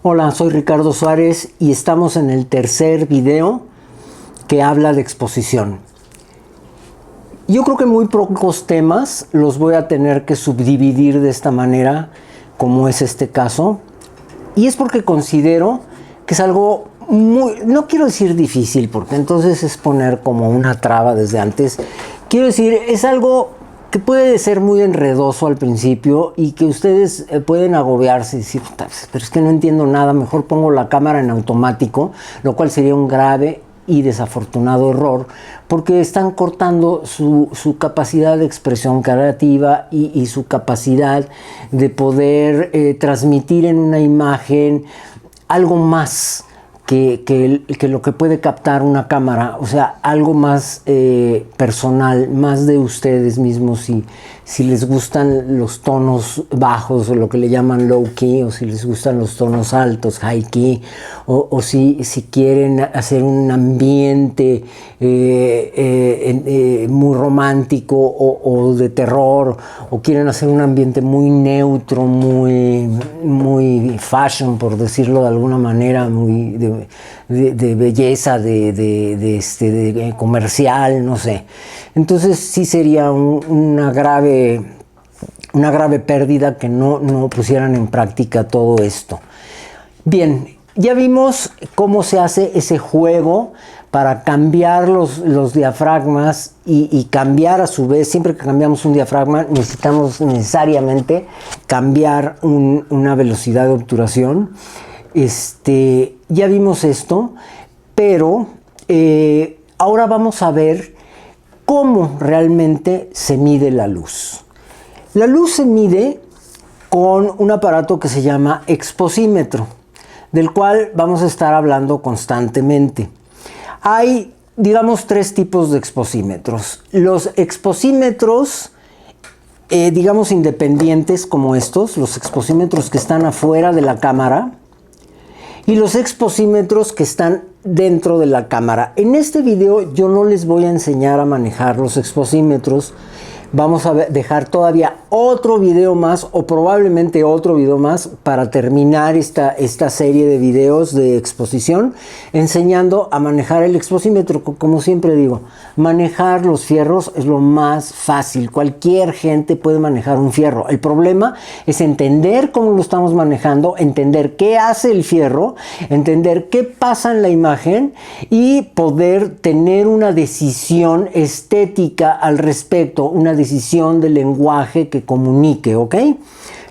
Hola, soy Ricardo Suárez y estamos en el tercer video que habla de exposición. Yo creo que muy pocos temas los voy a tener que subdividir de esta manera, como es este caso. Y es porque considero que es algo muy, no quiero decir difícil, porque entonces es poner como una traba desde antes. Quiero decir, es algo que puede ser muy enredoso al principio y que ustedes pueden agobiarse y decir, pero es que no entiendo nada, mejor pongo la cámara en automático, lo cual sería un grave y desafortunado error, porque están cortando su capacidad de expresión creativa y su capacidad de poder transmitir en una imagen algo más que lo que puede captar una cámara, o sea, algo más personal, más de ustedes mismos, si les gustan los tonos bajos o lo que le llaman low key, o si les gustan los tonos altos, high key, o si quieren hacer un ambiente muy romántico o de terror, o quieren hacer un ambiente muy neutro, muy fashion, por decirlo de alguna manera, muy de belleza, de comercial, no sé. Entonces sí sería una grave pérdida que no pusieran en práctica todo esto. Bien, ya vimos cómo se hace ese juego para cambiar los diafragmas y cambiar a su vez. Siempre que cambiamos un diafragma necesitamos necesariamente cambiar una velocidad de obturación. Ya vimos esto, pero ahora vamos a ver cómo realmente se mide la luz. La luz se mide con un aparato que se llama exposímetro, del cual vamos a estar hablando constantemente. Hay, digamos, tres tipos de exposímetros. Los exposímetros, digamos, independientes como estos, los exposímetros que están afuera de la cámara, y los exposímetros que están dentro de la cámara. En este video yo no les voy a enseñar a manejar los exposímetros. Vamos a dejar todavía otro video más, o probablemente otro video más, para terminar esta serie de videos de exposición, enseñando a manejar el exposímetro. Como siempre digo, manejar los fierros es lo más fácil. Cualquier gente puede manejar un fierro. El problema es entender cómo lo estamos manejando, entender qué hace el fierro, entender qué pasa en la imagen y poder tener una decisión estética al respecto, una decisión de lenguaje que comunique, ¿ok?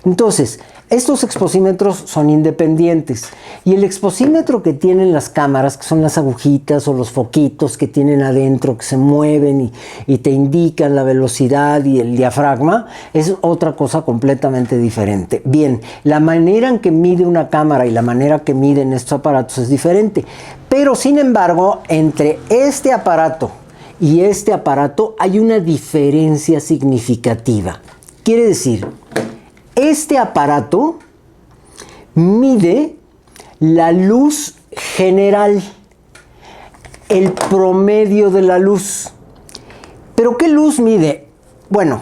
Entonces, estos exposímetros son independientes y el exposímetro que tienen las cámaras, que son las agujitas o los foquitos que tienen adentro, que se mueven y te indican la velocidad y el diafragma, es otra cosa completamente diferente. Bien, la manera en que mide una cámara y la manera que miden estos aparatos es diferente, pero sin embargo, entre este aparato y este aparato hay una diferencia significativa. Quiere decir, este aparato mide la luz general, el promedio de la luz. ¿Pero qué luz mide? Bueno,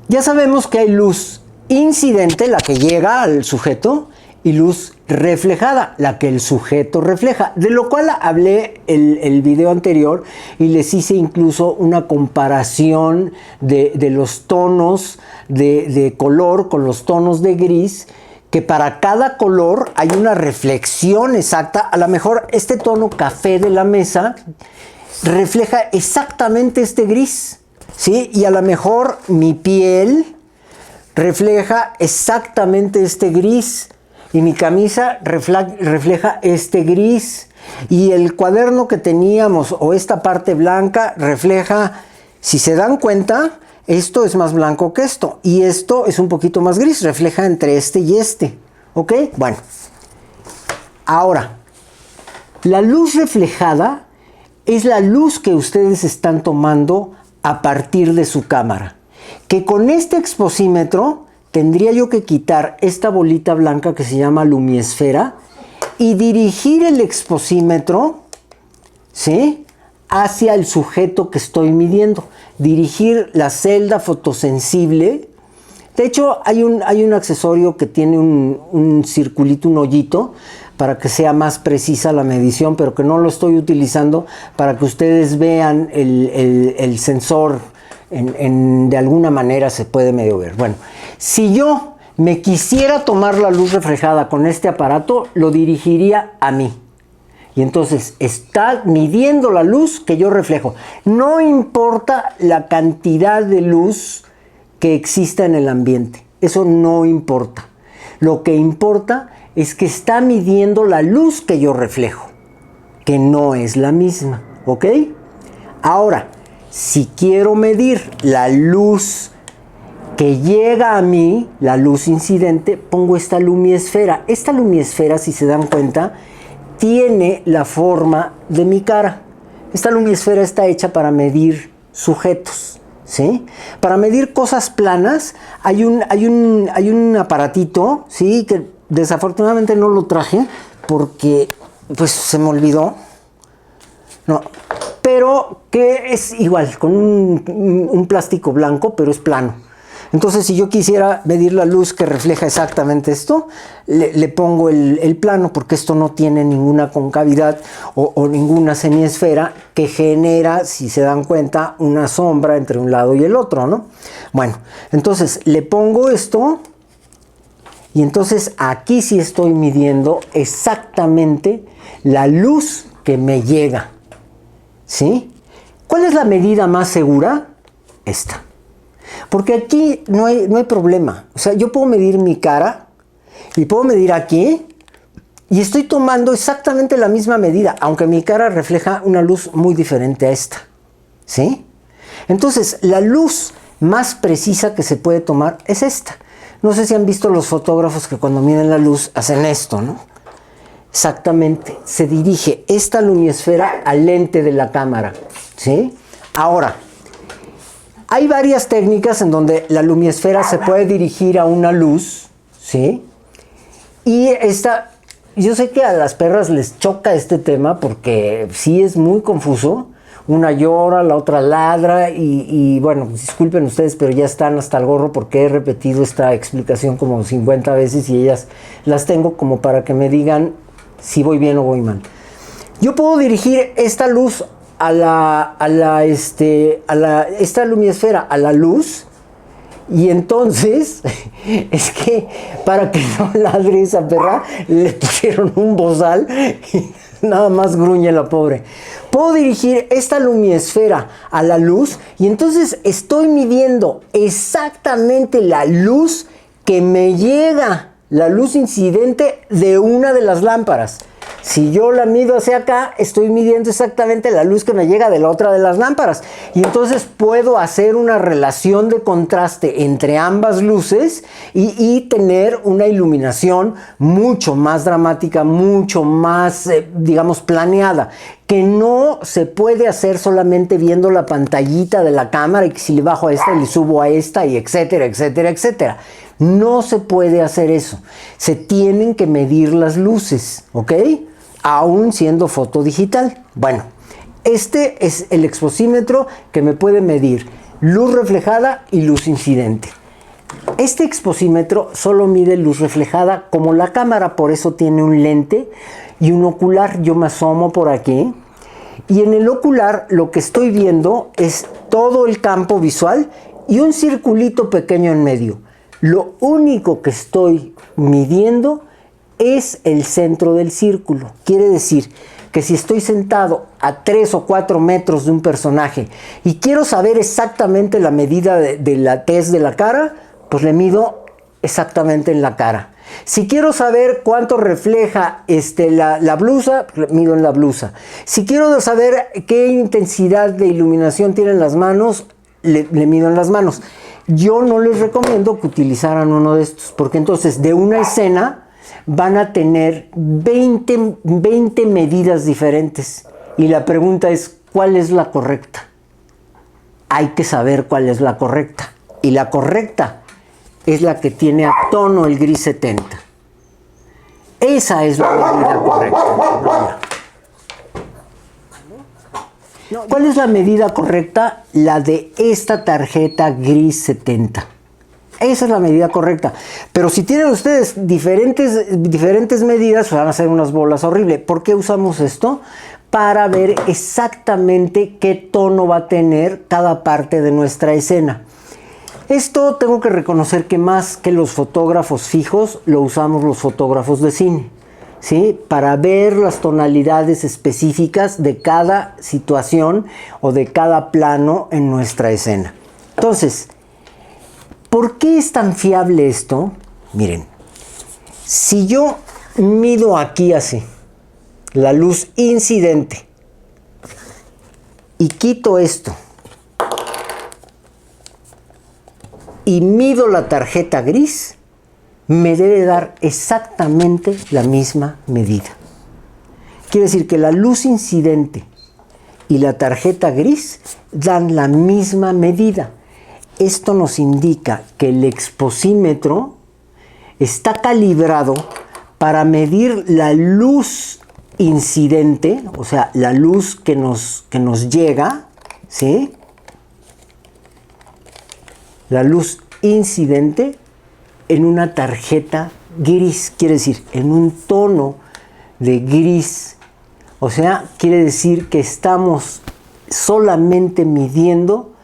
ya sabemos que hay luz incidente, la que llega al sujeto, y luz reflejada, la que el sujeto refleja, de lo cual hablé el video anterior y les hice incluso una comparación de los tonos de color con los tonos de gris, que para cada color hay una reflexión exacta. A lo mejor este tono café de la mesa refleja exactamente este gris, ¿sí? Y a lo mejor mi piel refleja exactamente este gris, y mi camisa refleja este gris, y el cuaderno que teníamos o esta parte blanca refleja, si se dan cuenta, esto es más blanco que esto y esto es un poquito más gris, refleja entre este y este, ¿ok? Bueno, ahora, la luz reflejada es la luz que ustedes están tomando a partir de su cámara, que con este exposímetro tendría yo que quitar esta bolita blanca que se llama lumiesfera y dirigir el exposímetro, ¿sí?, hacia el sujeto que estoy midiendo. Dirigir la celda fotosensible De hecho, hay un accesorio que tiene un circulito, un hoyito, para que sea más precisa la medición, pero que no lo estoy utilizando para que ustedes vean el sensor. De alguna manera se puede medio ver. Bueno, si yo me quisiera tomar la luz reflejada con este aparato, lo dirigiría a mí. Y entonces está midiendo la luz que yo reflejo. No importa la cantidad de luz que exista en el ambiente. Eso no importa. Lo que importa es que está midiendo la luz que yo reflejo, que no es la misma. ¿Ok? Ahora, si quiero medir la luz que llega a mí, la luz incidente, pongo esta lumiesfera. Esta lumiesfera, si se dan cuenta, tiene la forma de mi cara. Esta lumiesfera está hecha para medir sujetos, ¿sí? Para medir cosas planas hay un aparatito, ¿sí? Que desafortunadamente no lo traje porque pues se me olvidó. No, pero que es igual, con un plástico blanco, pero es plano. Entonces, si yo quisiera medir la luz que refleja exactamente esto, le pongo el plano, porque esto no tiene ninguna concavidad o ninguna semiesfera que genera, si se dan cuenta, una sombra entre un lado y el otro, ¿no? Bueno, entonces le pongo esto y entonces aquí sí estoy midiendo exactamente la luz que me llega, ¿sí? ¿Cuál es la medida más segura? Esta. Porque aquí no hay problema. O sea, yo puedo medir mi cara y puedo medir aquí y estoy tomando exactamente la misma medida, aunque mi cara refleja una luz muy diferente a esta, ¿sí? Entonces, la luz más precisa que se puede tomar es esta. No sé si han visto los fotógrafos que cuando miden la luz hacen esto, ¿no? Exactamente. Se dirige esta lumiesfera al lente de la cámara, ¿sí? Ahora, hay varias técnicas en donde la lumiesfera se puede dirigir a una luz, ¿sí? Y yo sé que a las perras les choca este tema porque sí es muy confuso. Una llora, la otra ladra y bueno, disculpen ustedes, pero ya están hasta el gorro porque he repetido esta explicación como 50 veces y ellas las tengo como para que me digan si voy bien o voy mal. Yo puedo dirigir esta luz esta lumiesfera a la luz y entonces es que para que no ladre esa perra le pusieron un bozal y nada más gruñe la pobre. Puedo dirigir esta lumiesfera a la luz y entonces estoy midiendo exactamente la luz que me llega, la luz incidente de una de las lámparas. Si yo la mido hacia acá, estoy midiendo exactamente la luz que me llega de la otra de las lámparas. Y entonces puedo hacer una relación de contraste entre ambas luces y tener una iluminación mucho más dramática, mucho más, digamos, planeada. Que no se puede hacer solamente viendo la pantallita de la cámara y que si le bajo a esta y le subo a esta y etcétera, etcétera, etcétera. No se puede hacer eso. Se tienen que medir las luces, ¿ok? Aún siendo foto digital. Bueno, este es el exposímetro que me puede medir luz reflejada y luz incidente. Este exposímetro solo mide luz reflejada como la cámara, por eso tiene un lente y un ocular. Yo me asomo por aquí y en el ocular lo que estoy viendo es todo el campo visual y un circulito pequeño en medio. Lo único que estoy midiendo es el centro del círculo. Quiere decir que si estoy sentado a 3 o 4 metros de un personaje y quiero saber exactamente la medida de la tez de la cara, pues le mido exactamente en la cara. Si quiero saber cuánto refleja la blusa, mido en la blusa. Si quiero saber qué intensidad de iluminación tienen las manos, le mido en las manos. Yo no les recomiendo que utilizaran uno de estos, porque entonces de una escena van a tener 20 medidas diferentes. Y la pregunta es, ¿cuál es la correcta? Hay que saber cuál es la correcta. Y la correcta es la que tiene a tono el gris 70. Esa es la medida correcta. ¿Cuál es la medida correcta? La de esta tarjeta gris 70. Esa es la medida correcta. Pero si tienen ustedes diferentes medidas, van a hacer unas bolas horribles. ¿Por qué usamos esto? Para ver exactamente qué tono va a tener cada parte de nuestra escena. Esto tengo que reconocer que más que los fotógrafos fijos, lo usamos los fotógrafos de cine, ¿sí? Para ver las tonalidades específicas de cada situación o de cada plano en nuestra escena. Entonces, ¿por qué es tan fiable esto? Miren, si yo mido aquí así, la luz incidente, y quito esto, y mido la tarjeta gris, me debe dar exactamente la misma medida. Quiere decir que la luz incidente y la tarjeta gris dan la misma medida. Esto nos indica que el exposímetro está calibrado para medir la luz incidente, o sea, la luz que nos llega, ¿sí? La luz incidente en una tarjeta gris, quiere decir, en un tono de gris. O sea, quiere decir que estamos solamente midiendo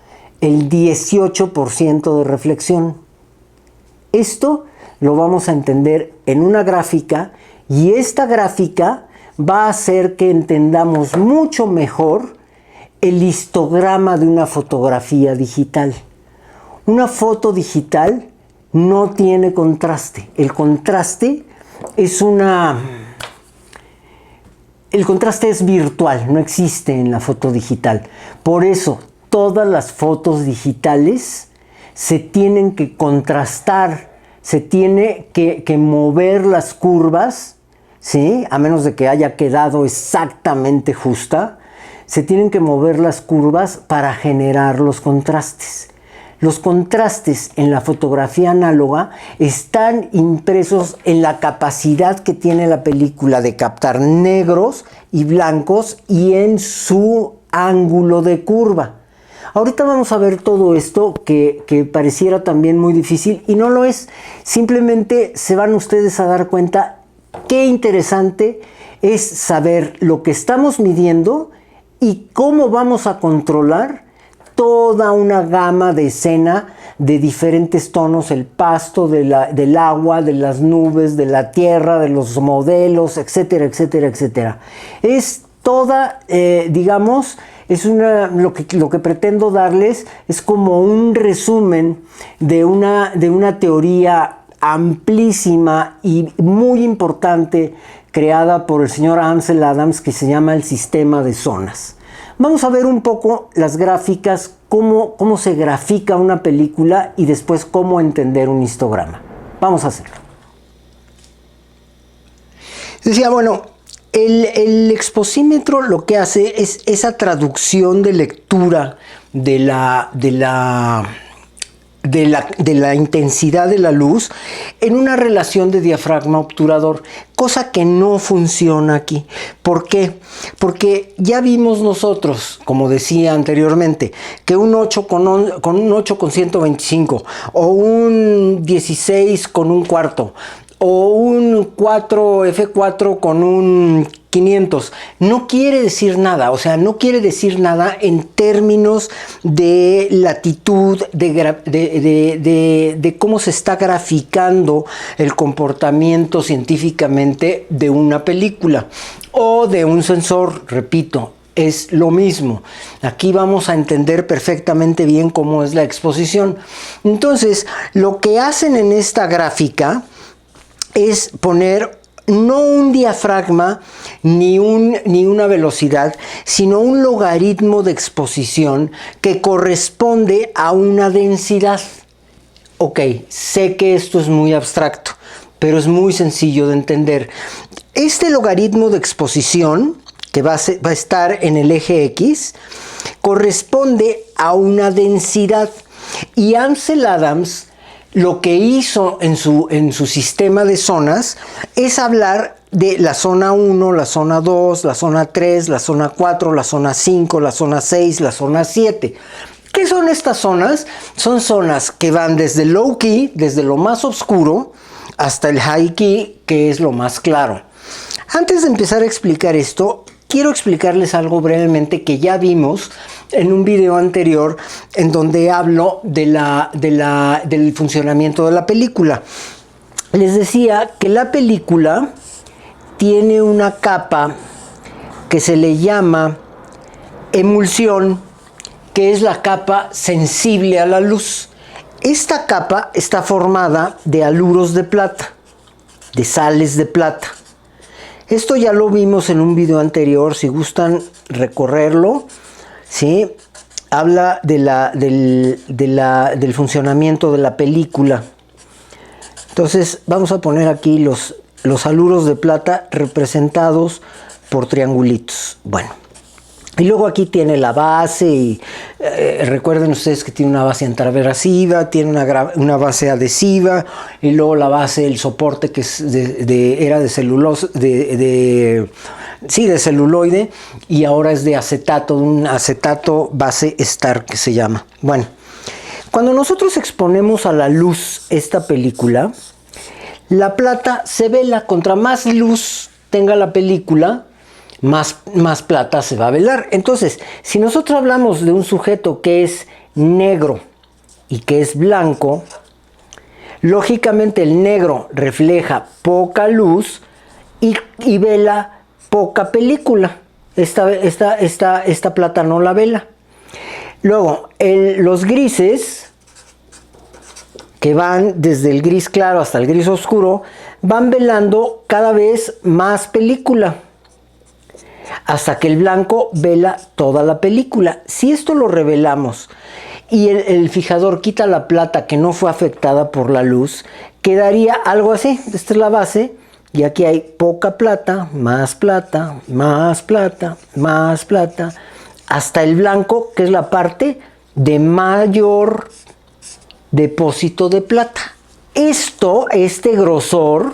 el 18% de reflexión. Esto lo vamos a entender en una gráfica, y esta gráfica va a hacer que entendamos mucho mejor el histograma de una fotografía digital. Una foto digital no tiene contraste. El contraste es virtual, no existe en la foto digital. Por eso, todas las fotos digitales se tienen que contrastar, se tiene que mover las curvas, ¿sí? A menos de que haya quedado exactamente justa, se tienen que mover las curvas para generar los contrastes. Los contrastes en la fotografía análoga están impresos en la capacidad que tiene la película de captar negros y blancos y en su ángulo de curva. Ahorita vamos a ver todo esto que pareciera también muy difícil, y no lo es. Simplemente se van ustedes a dar cuenta qué interesante es saber lo que estamos midiendo y cómo vamos a controlar toda una gama de escena de diferentes tonos: el pasto, del agua, de las nubes, de la tierra, de los modelos, etcétera, etcétera, etcétera. Es toda, digamos, lo que pretendo darles es como un resumen de una teoría amplísima y muy importante creada por el señor Ansel Adams, que se llama el sistema de zonas. Vamos a ver un poco las gráficas, cómo se grafica una película y después cómo entender un histograma. Vamos a hacerlo. Decía, bueno, el exposímetro lo que hace es esa traducción de lectura de la intensidad de la luz en una relación de diafragma-obturador, cosa que no funciona aquí. ¿Por qué? Porque ya vimos nosotros, como decía anteriormente, que un 8 con un 8 con 125 o un 16 con un cuarto o un 4 F4 con un 500 no quiere decir nada. O sea, no quiere decir nada en términos de latitud, de cómo se está graficando el comportamiento científicamente de una película o de un sensor. Repito, es lo mismo. Aquí vamos a entender perfectamente bien cómo es la exposición. Entonces, lo que hacen en esta gráfica es poner no un diafragma ni una velocidad, sino un logaritmo de exposición que corresponde a una densidad. Ok, sé que esto es muy abstracto, pero es muy sencillo de entender. Este logaritmo de exposición, que va a estar en el eje X, corresponde a una densidad. Y Ansel Adams lo que hizo en su sistema de zonas es hablar de la zona 1, la zona 2, la zona 3, la zona 4, la zona 5, la zona 6, la zona 7. ¿Qué son estas zonas? Son zonas que van desde low key, desde lo más oscuro, hasta el high key, que es lo más claro. Antes de empezar a explicar esto, quiero explicarles algo brevemente que ya vimos en un video anterior en donde hablo del funcionamiento de la película. Les decía que la película tiene una capa que se le llama emulsión, que es la capa sensible a la luz. Esta capa está formada de haluros de plata, de sales de plata. Esto ya lo vimos en un video anterior, si gustan recorrerlo, ¿sí? Habla del funcionamiento de la película. Entonces vamos a poner aquí los haluros de plata representados por triangulitos. Bueno, y luego aquí tiene la base y recuerden ustedes que tiene una base antiabrasiva, tiene una base adhesiva y luego la base, el soporte que es era de celulosa, de celuloide, y ahora es de acetato, un acetato base Star que se llama. Bueno, cuando nosotros exponemos a la luz esta película, la plata se vela. Contra más luz tenga la película, más plata se va a velar. Entonces, si nosotros hablamos de un sujeto que es negro y que es blanco, lógicamente el negro refleja poca luz y vela poca película. Esta plata no la vela. Luego, los grises, que van desde el gris claro hasta el gris oscuro, van velando cada vez más película, hasta que el blanco vela toda la película. Si esto lo revelamos y el fijador quita la plata que no fue afectada por la luz, quedaría algo así. Esta es la base y aquí hay poca plata, más plata, más plata, más plata, hasta el blanco, que es la parte de mayor depósito de plata. Este grosor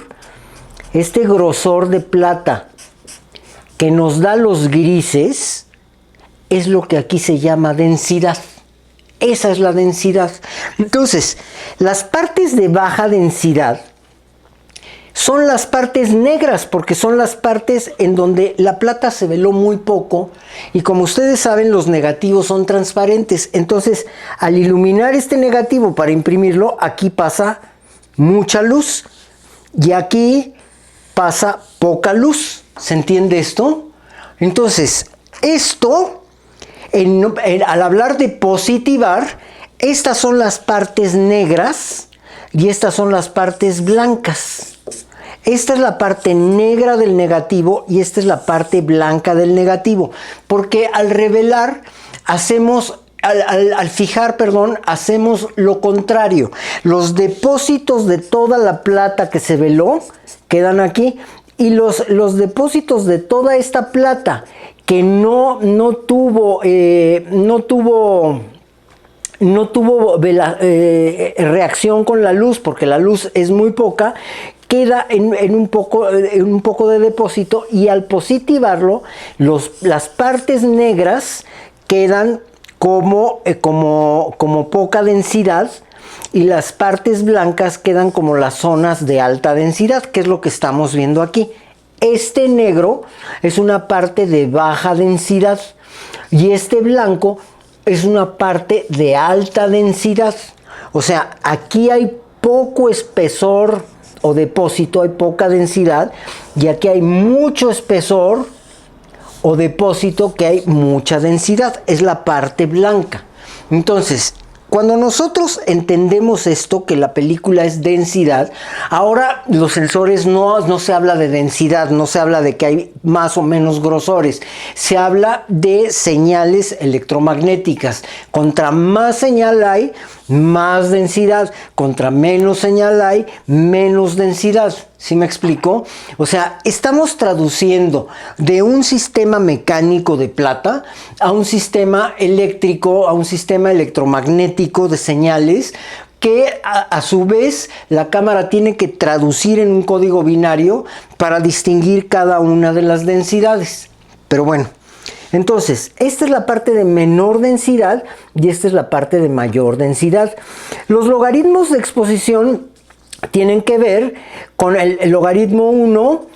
de plata que nos da los grises, es lo que aquí se llama densidad. Esa es la densidad. Entonces, las partes de baja densidad son las partes negras, porque son las partes en donde la plata se veló muy poco, y como ustedes saben, los negativos son transparentes. Entonces, al iluminar este negativo para imprimirlo, aquí pasa mucha luz y aquí pasa poca luz. ¿Se entiende esto? Entonces, esto, al hablar de positivar, estas son las partes negras y estas son las partes blancas. Esta es la parte negra del negativo y esta es la parte blanca del negativo. Porque al revelar, al fijar, hacemos lo contrario. Los depósitos de toda la plata que se veló quedan aquí. Y los depósitos de toda esta plata que no tuvo reacción con la luz, porque la luz es muy poca, queda en un poco de depósito, y al positivarlo, las partes negras quedan como poca densidad, y las partes blancas quedan como las zonas de alta densidad, que es lo que estamos viendo aquí. Este negro es una parte de baja densidad y este blanco es una parte de alta densidad. O sea, aquí hay poco espesor o depósito, hay poca densidad, y aquí hay mucho espesor o depósito que hay mucha densidad. Es la parte blanca. Entonces, cuando nosotros entendemos esto, que la película es densidad, ahora los sensores no se habla de densidad, no se habla de que hay más o menos grosores, se habla de señales electromagnéticas. Contra más señal hay, más densidad. Contra menos señal hay, menos densidad. ¿Sí me explico? O sea, estamos traduciendo de un sistema mecánico de plata a un sistema eléctrico, a un sistema electromagnético de señales, que a su vez la cámara tiene que traducir en un código binario para distinguir cada una de las densidades. Pero bueno, Entonces, esta es la parte de menor densidad y esta es la parte de mayor densidad. Los logaritmos de exposición tienen que ver con el logaritmo 1,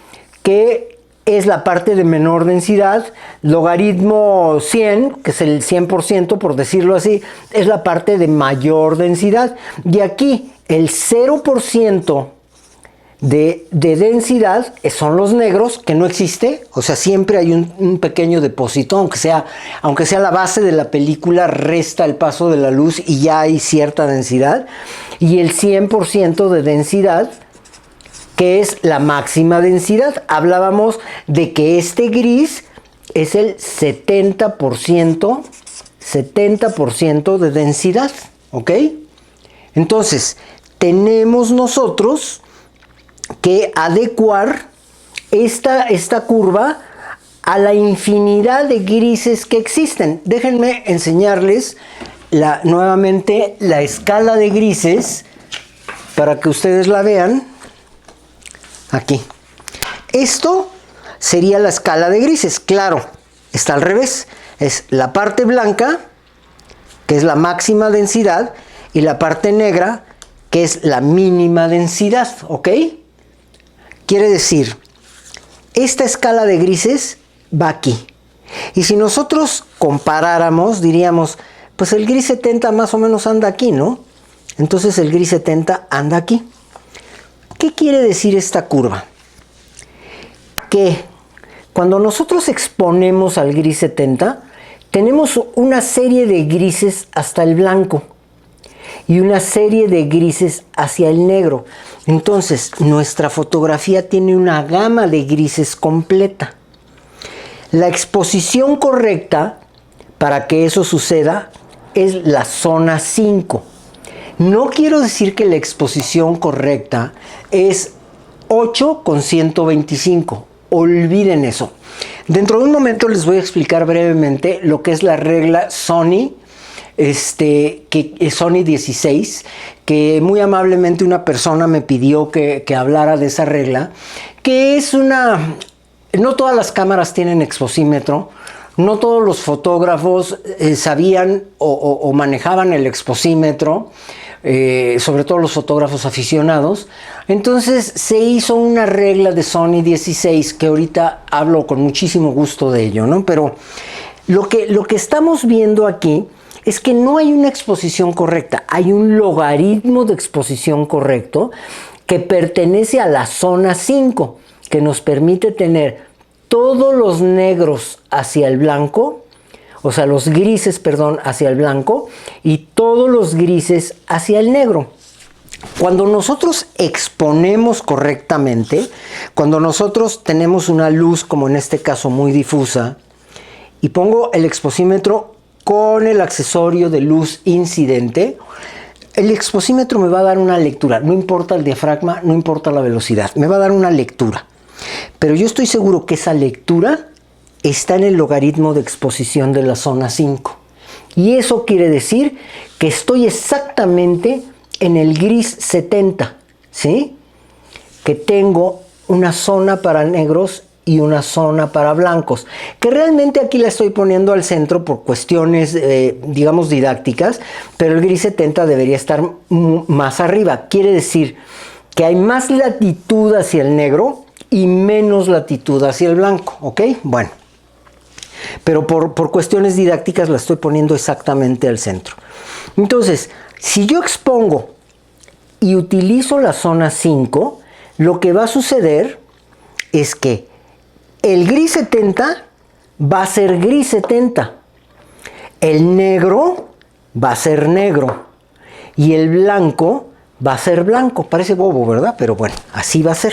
que es la parte de menor densidad, logaritmo 100, que es el 100%, por decirlo así, es la parte de mayor densidad. Y aquí el 0% de densidad son los negros, que no existe, o sea, siempre hay un pequeño depósito, aunque sea la base de la película, resta el paso de la luz y ya hay cierta densidad, y el 100% de densidad, que es la máxima densidad. Hablábamos de que este gris es el 70% de densidad, ¿ok? Entonces, tenemos nosotros que adecuar esta curva a la infinidad de grises que existen. Déjenme enseñarles nuevamente la escala de grises para que ustedes la vean. Aquí. Esto sería la escala de grises. Claro, está al revés. Es la parte blanca, que es la máxima densidad, y la parte negra, que es la mínima densidad, ¿ok? Quiere decir, esta escala de grises va aquí. Y si nosotros comparáramos, diríamos, pues el gris 70 más o menos anda aquí, ¿no? Entonces el gris 70 anda aquí. ¿Qué quiere decir esta curva? Que cuando nosotros exponemos al gris 70, tenemos una serie de grises hasta el blanco y una serie de grises hacia el negro. Entonces, nuestra fotografía tiene una gama de grises completa. La exposición correcta para que eso suceda es la zona 5. No quiero decir que la exposición correcta es 8 con 125. Olviden eso. Dentro de un momento les voy a explicar brevemente lo que es la regla Sony, que es Sony 16, que muy amablemente una persona me pidió que hablara de esa regla, que es no todas las cámaras tienen exposímetro, no todos los fotógrafos sabían o manejaban el exposímetro, sobre todo los fotógrafos aficionados. Entonces se hizo una regla de Sony 16, que ahorita hablo con muchísimo gusto de ello, ¿no? Pero lo que estamos viendo aquí es que no hay una exposición correcta, hay un logaritmo de exposición correcto que pertenece a la zona 5, que nos permite tener todos los negros hacia el blanco, o sea, los grises, perdón, hacia el blanco, y todos los grises hacia el negro. Cuando nosotros exponemos correctamente, cuando nosotros tenemos una luz, como en este caso muy difusa, y pongo el exposímetro con el accesorio de luz incidente, el exposímetro me va a dar una lectura. No importa el diafragma, no importa la velocidad, me va a dar una lectura. Pero yo estoy seguro que esa lectura está en el logaritmo de exposición de la zona 5. Y eso quiere decir que estoy exactamente en el gris 70, ¿sí? Que tengo una zona para negros y una zona para blancos, que realmente aquí la estoy poniendo al centro por cuestiones, digamos, didácticas, pero el gris 70 debería estar más arriba. Quiere decir que hay más latitud hacia el negro y menos latitud hacia el blanco, ¿ok? Bueno, pero por cuestiones didácticas la estoy poniendo exactamente al centro. Entonces, si yo expongo y utilizo la zona 5, lo que va a suceder es que el gris 70 va a ser gris 70, el negro va a ser negro y el blanco va a ser blanco. Parece bobo, ¿verdad? Pero bueno, así va a ser.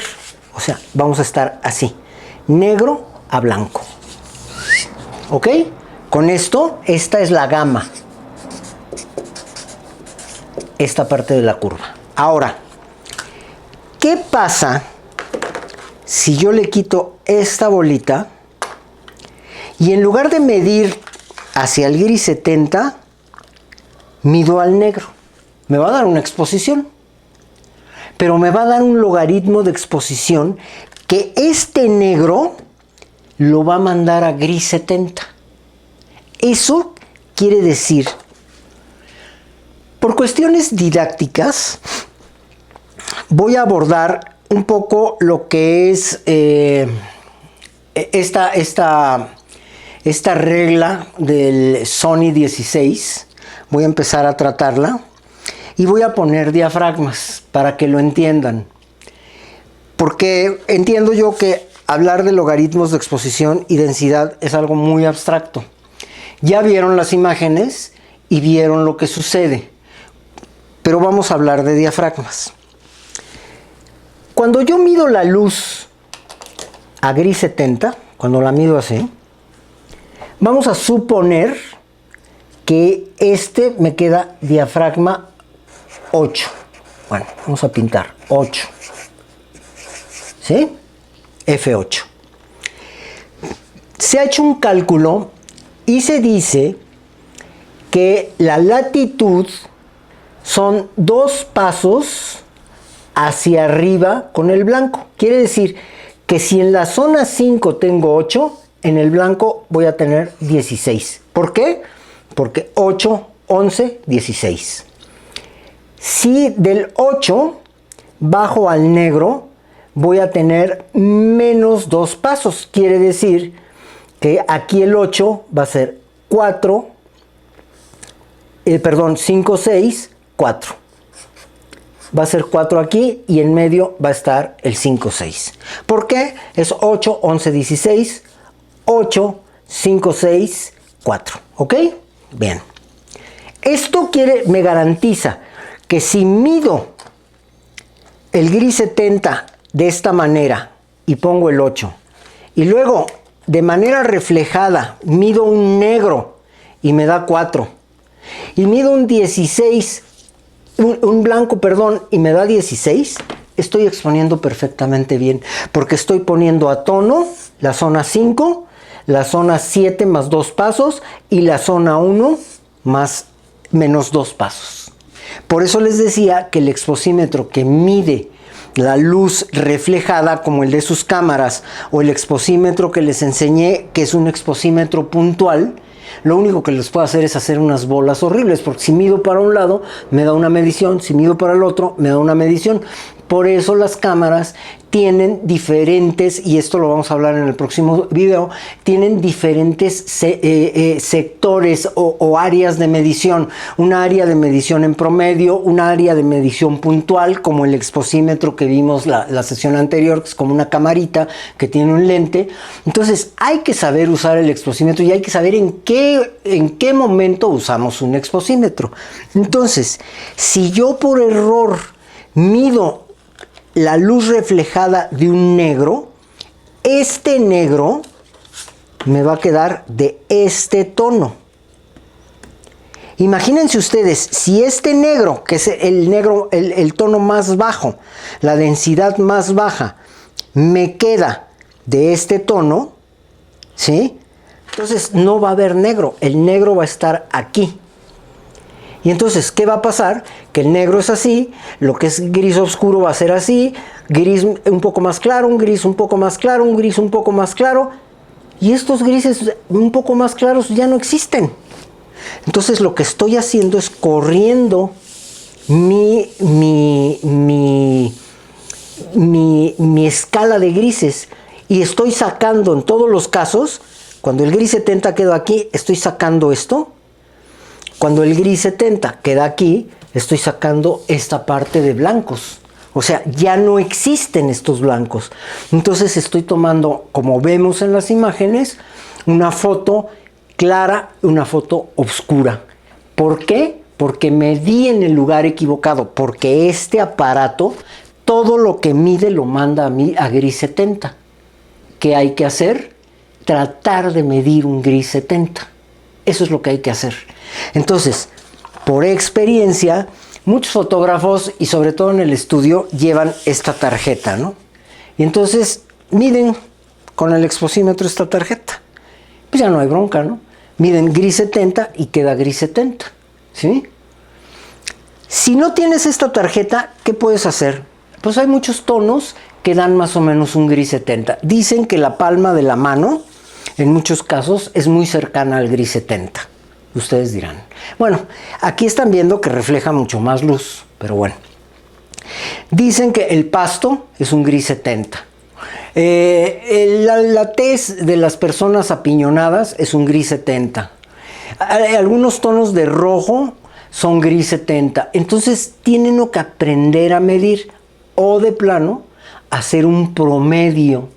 O sea, vamos a estar así, negro a blanco. ¿Ok? Con esto, esta es la gama. Esta parte de la curva. Ahora, ¿qué pasa si yo le quito esta bolita y en lugar de medir hacia el gris 70, mido al negro? Me va a dar una exposición, pero me va a dar un logaritmo de exposición que este negro lo va a mandar a gris 70. Eso quiere decir, por cuestiones didácticas, voy a abordar un poco lo que es esta regla del Sony 16. Voy a empezar a tratarla y voy a poner diafragmas para que lo entiendan. Porque entiendo yo que hablar de logaritmos de exposición y densidad es algo muy abstracto. Ya vieron las imágenes y vieron lo que sucede, pero vamos a hablar de diafragmas. Cuando yo mido la luz a gris 70, cuando la mido así, vamos a suponer que este me queda diafragma 8. Bueno, vamos a pintar 8. ¿Sí? F8. Se ha hecho un cálculo y se dice que la latitud son 2 pasos hacia arriba con el blanco. Quiere decir que si en la zona 5 tengo 8, en el blanco voy a tener 16. ¿Por qué? Porque 8, 11, 16. Si del 8 bajo al negro, voy a tener menos 2 pasos. Quiere decir que aquí el 8 va a ser 4, 5, 6, 4. Va a ser 4 aquí y en medio va a estar el 5, 6. ¿Por qué? Es 8, 11, 16, 8, 5, 6, 4. ¿Ok? Bien. Esto me garantiza que si mido el gris 70 de esta manera y pongo el 8 y luego de manera reflejada mido un negro y me da 4 y mido un 16, un blanco, perdón, y me da 16, estoy exponiendo perfectamente bien porque estoy poniendo a tono la zona 5, la zona 7 más 2 pasos y la zona 1 más menos 2 pasos. Por eso les decía que el exposímetro que mide la luz reflejada como el de sus cámaras o el exposímetro que les enseñé, que es un exposímetro puntual, lo único que les puedo hacer es hacer unas bolas horribles, porque si mido para un lado me da una medición, si mido para el otro me da una medición. Por eso las cámaras tienen diferentes, y esto lo vamos a hablar en el próximo video, tienen diferentes sectores o áreas de medición. Un área de medición en promedio, un área de medición puntual, como el exposímetro que vimos la sesión anterior, que es como una camarita que tiene un lente. Entonces hay que saber usar el exposímetro y hay que saber en qué momento usamos un exposímetro. Entonces, si yo por error mido la luz reflejada de un negro, este negro me va a quedar de este tono. Imagínense ustedes, si este negro, que es el negro, el tono más bajo, la densidad más baja, me queda de este tono, ¿sí? Entonces no va a haber negro, el negro va a estar aquí. Y entonces, ¿qué va a pasar? Que el negro es así, lo que es gris oscuro va a ser así, gris un poco más claro, un gris un poco más claro, un gris un poco más claro, y estos grises un poco más claros ya no existen. Entonces lo que estoy haciendo es corriendo mi escala de grises y estoy sacando en todos los casos, cuando el gris 70 quedó aquí, estoy sacando esto. Cuando el gris 70 queda aquí, estoy sacando esta parte de blancos. O sea, ya no existen estos blancos. Entonces estoy tomando, como vemos en las imágenes, una foto clara y una foto oscura. ¿Por qué? Porque medí en el lugar equivocado. Porque este aparato, todo lo que mide lo manda a mí a gris 70. ¿Qué hay que hacer? Tratar de medir un gris 70. Eso es lo que hay que hacer. Entonces, por experiencia, muchos fotógrafos y sobre todo en el estudio llevan esta tarjeta, ¿no? Y entonces miden con el exposímetro esta tarjeta. Pues ya no hay bronca, ¿no? Miden gris 70 y queda gris 70, ¿sí? Si no tienes esta tarjeta, ¿qué puedes hacer? Pues hay muchos tonos que dan más o menos un gris 70. Dicen que la palma de la mano en muchos casos es muy cercana al gris 70. Ustedes dirán. Bueno, aquí están viendo que refleja mucho más luz, pero bueno. Dicen que el pasto es un gris 70. La tez de las personas apiñonadas es un gris 70. Algunos tonos de rojo son gris 70. Entonces tienen que aprender a medir o de plano hacer un promedio.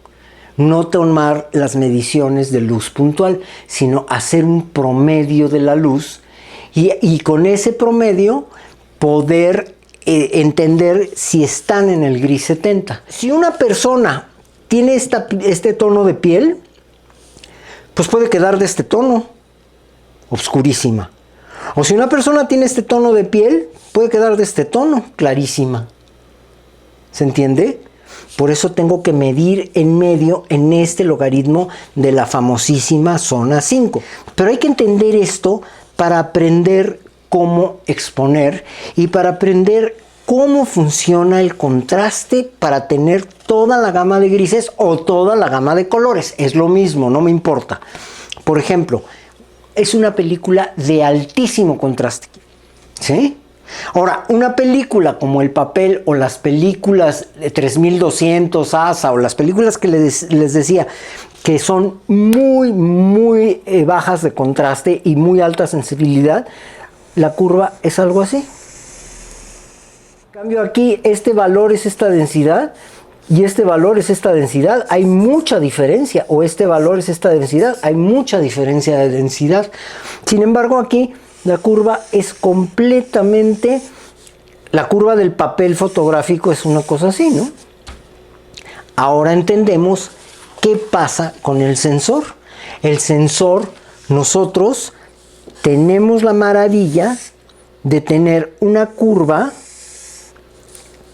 No tomar las mediciones de luz puntual, sino hacer un promedio de la luz y con ese promedio poder entender si están en el gris 70. Si una persona tiene este tono de piel, pues puede quedar de este tono, oscurísima. O si una persona tiene este tono de piel, puede quedar de este tono, clarísima. ¿Se entiende? Por eso tengo que medir en medio en este logaritmo de la famosísima zona 5. Pero hay que entender esto para aprender cómo exponer y para aprender cómo funciona el contraste para tener toda la gama de grises o toda la gama de colores. Es lo mismo, no me importa. Por ejemplo, es una película de altísimo contraste, ¿sí? Ahora, una película como El Papel o las películas de 3200 ASA o las películas que les decía que son muy bajas de contraste y muy alta sensibilidad, la curva es algo así. En cambio aquí este valor es esta densidad y este valor es esta densidad, hay mucha diferencia, o este valor es esta densidad, hay mucha diferencia de densidad. Sin embargo aquí la curva es completamente, la curva del papel fotográfico es una cosa así, ¿no? Ahora entendemos qué pasa con el sensor. El sensor, nosotros tenemos la maravilla de tener una curva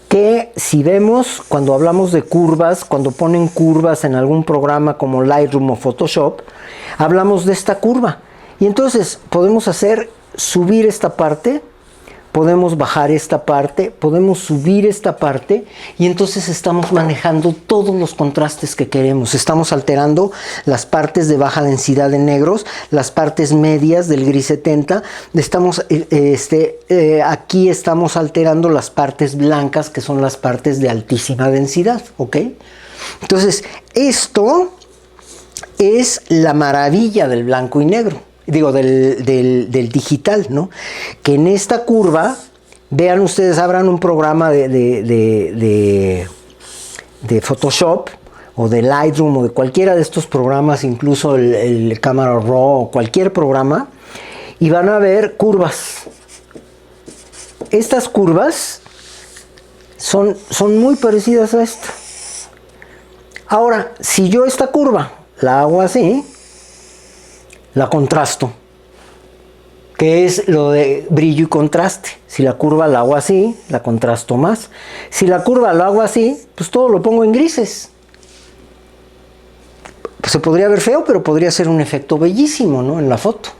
que si vemos, cuando hablamos de curvas, cuando ponen curvas en algún programa como Lightroom o Photoshop, hablamos de esta curva. Y entonces podemos subir esta parte, podemos bajar esta parte, podemos subir esta parte y entonces estamos manejando todos los contrastes que queremos. Estamos alterando las partes de baja densidad de negros, las partes medias del gris 70, aquí estamos alterando las partes blancas que son las partes de altísima densidad, ¿ok? Entonces esto es la maravilla del blanco y negro. Digo, del digital, ¿no? Que en esta curva, vean ustedes, abran un programa de Photoshop o de Lightroom o de cualquiera de estos programas, incluso el Camera Raw o cualquier programa, y van a ver curvas. Estas curvas son muy parecidas a esta. Ahora, si yo esta curva la hago así, la contrasto, que es lo de brillo y contraste. Si la curva la hago así, la contrasto más. Si la curva la hago así, pues todo lo pongo en grises. Pues se podría ver feo, pero podría ser un efecto bellísimo, ¿no? En la foto.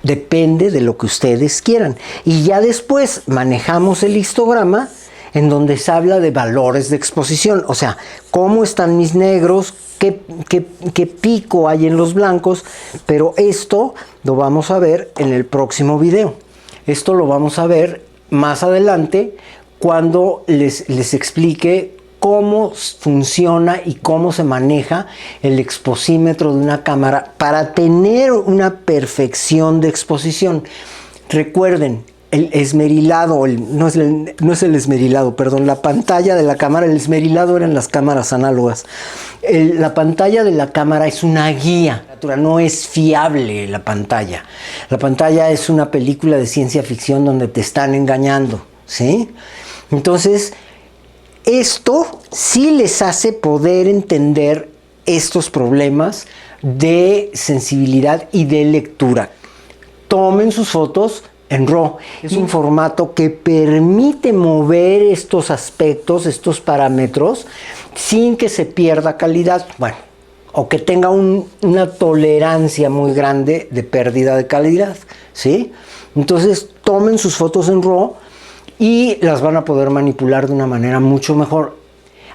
Depende de lo que ustedes quieran. Y ya después manejamos el histograma en donde se habla de valores de exposición. O sea, cómo están mis negros, qué pico hay en los blancos, pero esto lo vamos a ver en el próximo video. Esto lo vamos a ver más adelante cuando les explique cómo funciona y cómo se maneja el exposímetro de una cámara para tener una perfección de exposición. Recuerden, el esmerilado, no es el esmerilado, perdón, la pantalla de la cámara, el esmerilado eran las cámaras análogas. La pantalla de la cámara es una guía, no es fiable la pantalla. La pantalla es una película de ciencia ficción donde te están engañando, ¿sí? Entonces, esto sí les hace poder entender estos problemas de sensibilidad y de lectura. Tomen sus fotos en RAW. Es un formato que permite mover estos aspectos, estos parámetros, sin que se pierda calidad. Bueno, o que tenga una tolerancia muy grande de pérdida de calidad, ¿sí? Entonces, tomen sus fotos en RAW y las van a poder manipular de una manera mucho mejor.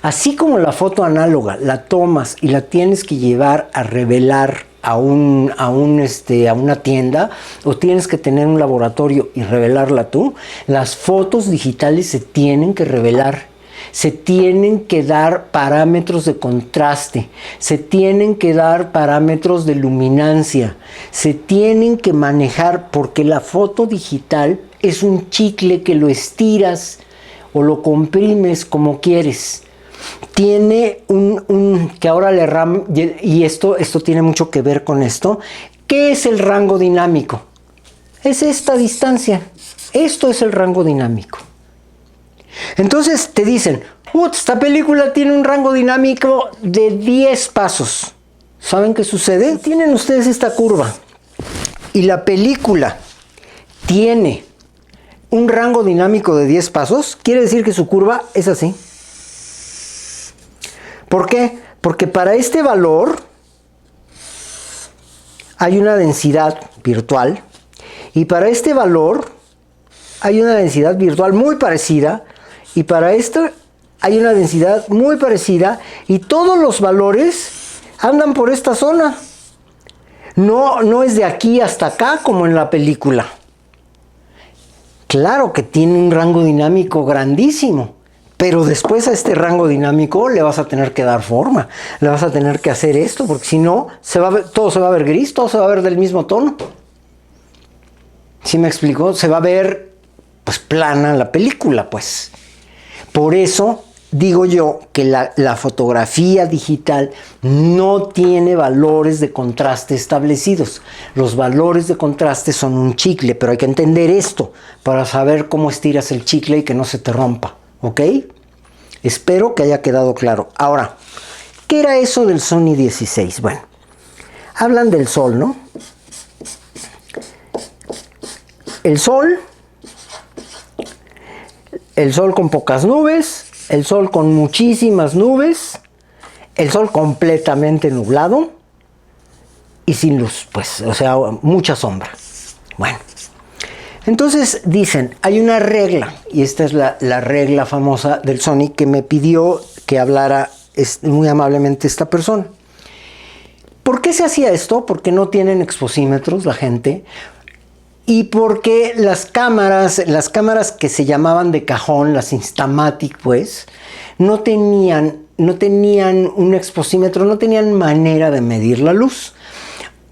Así como la foto análoga la tomas y la tienes que llevar a revelar a una tienda, o tienes que tener un laboratorio y revelarla tú, las fotos digitales se tienen que revelar. Se tienen que dar parámetros de contraste, se tienen que dar parámetros de luminancia, se tienen que manejar, porque la foto digital es un chicle que lo estiras o lo comprimes como quieres. Tiene que ahora y esto tiene mucho que ver con esto. ¿Qué es el rango dinámico? Es esta distancia. Esto es el rango dinámico. Entonces te dicen, esta película tiene un rango dinámico de 10 pasos. ¿Saben qué sucede? Tienen ustedes esta curva y la película tiene un rango dinámico de 10 pasos, quiere decir que su curva es así. ¿Por qué? Porque para este valor hay una densidad virtual y para este valor hay una densidad virtual muy parecida y para esto hay una densidad muy parecida y todos los valores andan por esta zona. No es de aquí hasta acá como en la película. Claro que tiene un rango dinámico grandísimo, pero después a este rango dinámico le vas a tener que dar forma, le vas a tener que hacer esto, porque si no, todo se va a ver gris, todo se va a ver del mismo tono. ¿Sí me explicó? Se va a ver pues plana la película, pues. Por eso digo yo que la fotografía digital no tiene valores de contraste establecidos. Los valores de contraste son un chicle, pero hay que entender esto para saber cómo estiras el chicle y que no se te rompa, ¿ok? Espero que haya quedado claro. Ahora, ¿qué era eso del Sony 16? Bueno, hablan del sol, ¿no? El sol con pocas nubes, el sol con muchísimas nubes, el sol completamente nublado y sin luz, pues, o sea, mucha sombra. Bueno, entonces dicen, hay una regla, y esta es la regla famosa del Sony que me pidió que hablara muy amablemente esta persona. ¿Por qué se hacía esto? Porque no tienen exposímetros la gente. Y porque las cámaras que se llamaban de cajón, las Instamatic, pues, no tenían un exposímetro, no tenían manera de medir la luz.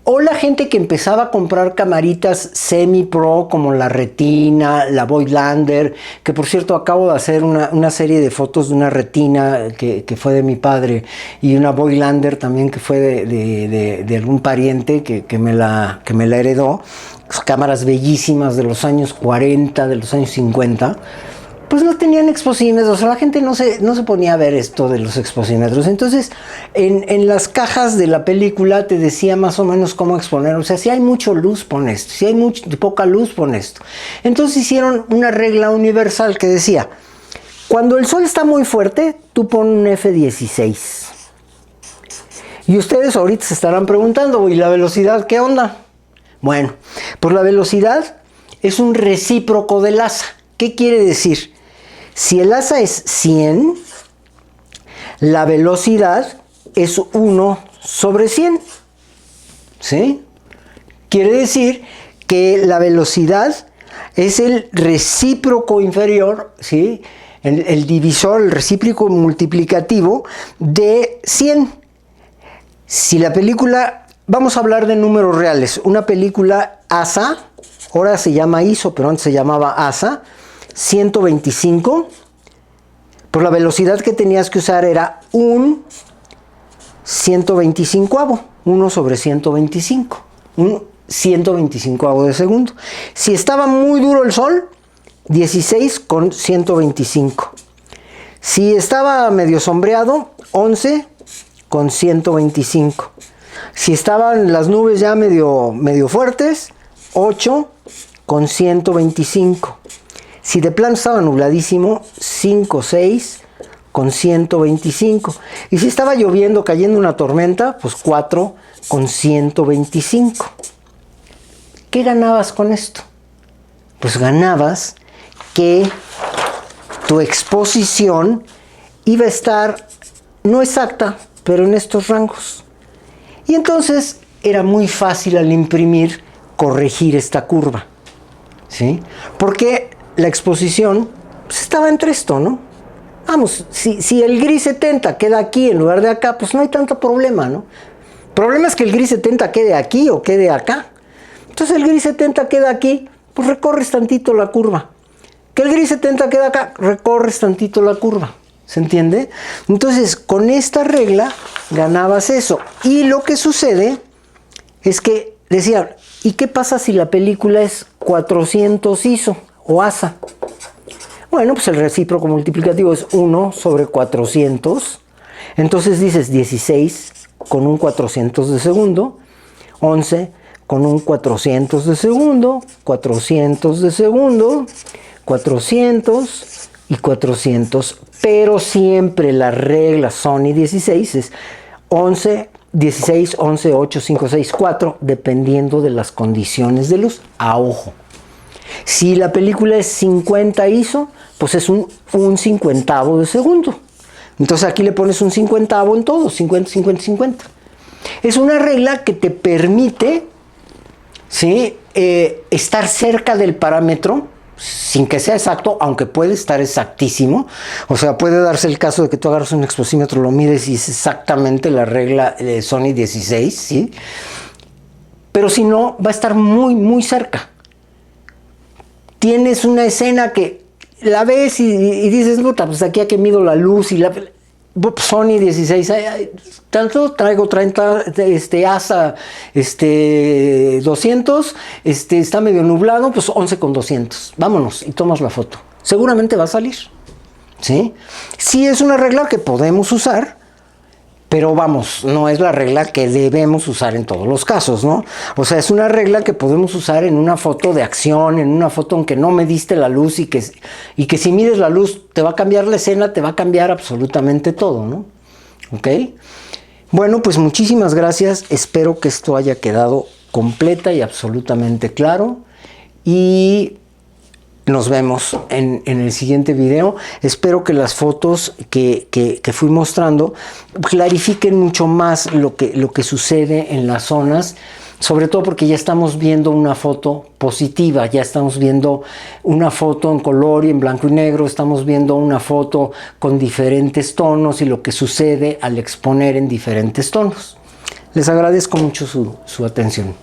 O la gente que empezaba a comprar camaritas semi-pro como la Retina, la Voigtlander, que por cierto acabo de hacer una serie de fotos de una Retina que fue de mi padre y una Voigtlander también que fue de algún pariente que me la heredó. Cámaras bellísimas de los años 40, de los años 50, pues no tenían exposímetros, o sea, la gente no se ponía a ver esto de los exposímetros. Entonces, en las cajas de la película te decía más o menos cómo exponer, o sea, si hay mucha luz, pon esto, si hay poca luz, pon esto. Entonces hicieron una regla universal que decía, cuando el sol está muy fuerte, tú pon un F16. Y ustedes ahorita se estarán preguntando, ¿y la velocidad qué onda? Bueno, pues la velocidad es un recíproco del asa. ¿Qué quiere decir? Si el asa es 100, la velocidad es 1 sobre 100. ¿Sí? Quiere decir que la velocidad es el recíproco inferior, ¿sí? El divisor, el recíproco multiplicativo de 100. Si la película... Vamos a hablar de números reales. Una película ASA, ahora se llama ISO, pero antes se llamaba ASA, 125. Pues la velocidad que tenías que usar era un 125avo, 1 sobre 125, un 125avo de segundo. Si estaba muy duro el sol, 16 con 125. Si estaba medio sombreado, 11 con 125. Si estaban las nubes ya medio fuertes, 8 con 125. Si de plano estaba nubladísimo, 5, 6 con 125. Y si estaba lloviendo, cayendo una tormenta, pues 4 con 125. ¿Qué ganabas con esto? Pues ganabas que tu exposición iba a estar, no exacta, pero en estos rangos. Y entonces era muy fácil al imprimir corregir esta curva, ¿sí? Porque la exposición pues, estaba entre esto, ¿no? Vamos, si el gris 70 queda aquí en lugar de acá, pues no hay tanto problema, ¿no? El problema es que el gris 70 quede aquí o quede acá. Entonces el gris 70 queda aquí, pues recorres tantito la curva. Que el gris 70 queda acá, recorres tantito la curva. ¿Se entiende? Entonces, con esta regla ganabas eso. Y lo que sucede es que decían, ¿y qué pasa si la película es 400 ISO o ASA? Bueno, pues el recíproco multiplicativo es 1 sobre 400. Entonces dices 16 con un 400 de segundo, 11 con un 400 de segundo, 400 de segundo, 400 y 400, pero siempre la regla Sony 16 es 11, 16, 11, 8, 5, 6, 4, dependiendo de las condiciones de luz, a ojo. Si la película es 50 ISO, pues es un 50avo de segundo. Entonces aquí le pones un 50avo en todo, 50, 50, 50. Es una regla que te permite, ¿sí?, estar cerca del parámetro, sin que sea exacto, aunque puede estar exactísimo. O sea, puede darse el caso de que tú agarras un exposímetro, lo mides y es exactamente la regla de Sony 16, ¿sí? Pero si no, va a estar muy, muy cerca. Tienes una escena que la ves y dices, puta, pues aquí a que mido la luz y la... Sony 16, tanto traigo 30, ASA 200, está medio nublado, pues 11 con 200, vámonos y tomas la foto. Seguramente va a salir, ¿sí? Sí es una regla que podemos usar, pero vamos, no es la regla que debemos usar en todos los casos, ¿no? O sea, es una regla que podemos usar en una foto de acción, en una foto en que no mediste la luz y que si mides la luz te va a cambiar la escena, te va a cambiar absolutamente todo, ¿no? ¿Ok? Bueno, pues muchísimas gracias. Espero que esto haya quedado completa y absolutamente claro. Y nos vemos en el siguiente video. Espero que las fotos que fui mostrando clarifiquen mucho más lo que sucede en las zonas, sobre todo porque ya estamos viendo una foto positiva, ya estamos viendo una foto en color y en blanco y negro, estamos viendo una foto con diferentes tonos y lo que sucede al exponer en diferentes tonos. Les agradezco mucho su atención.